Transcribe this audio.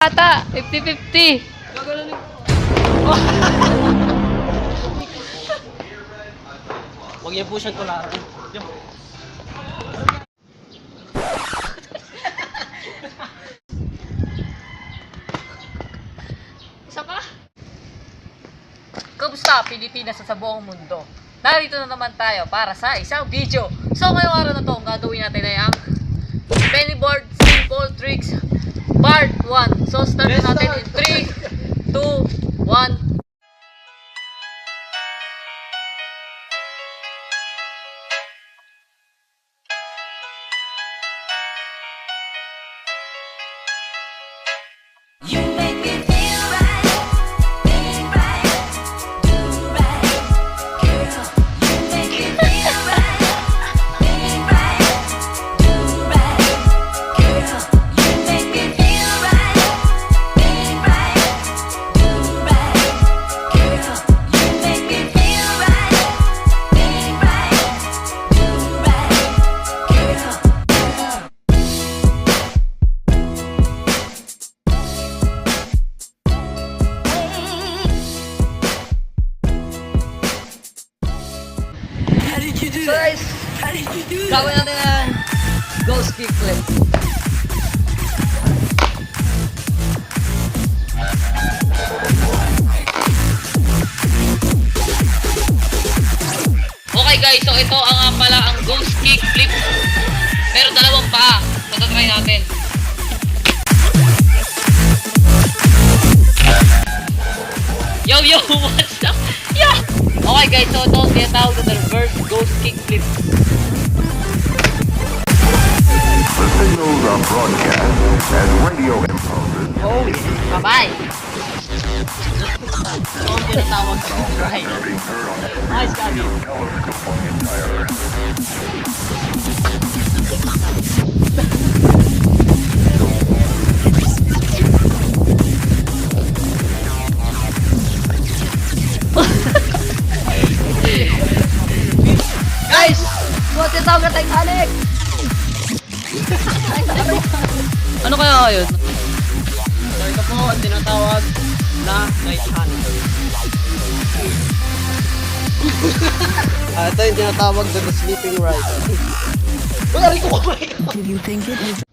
ata. 50-50. Huwag niyo po siyang tularan. Isa pa. Kamusta Pilipinas sa buong mundo? Narito na naman tayo para sa isang video. So ngayong araw na to, ang gagawin natin ay ang pennyboard simple tricks part 1. So start na natin in 3, 2, 1. You make me feel right, feel right, do right, girl. You make me feel right, feel right, do right, girl. You make me feel right, feel right, do right, girl. You make me feel right, feel right, do right, girl. So guys, gawin natin ang ghost kick flip. Okay guys, so ito ang pala ang ghost kick flip. Pero dalawang paa. So try natin. Yo, what's up? Yeah! Okay guys, so ito ang tinatawag na reverse ghost kick flip. The signals are broadcast as radio impulses. Oh, bye-bye! So ang tinatawag na right. Nice, Gabi. Guys! Buat tinatawag na Titanic! Ano kaya yun? So ito po ang tinatawag na Titanic. Ito yung tinatawag na the sleeping ride. Wala rin ko kumain. Do you think it is?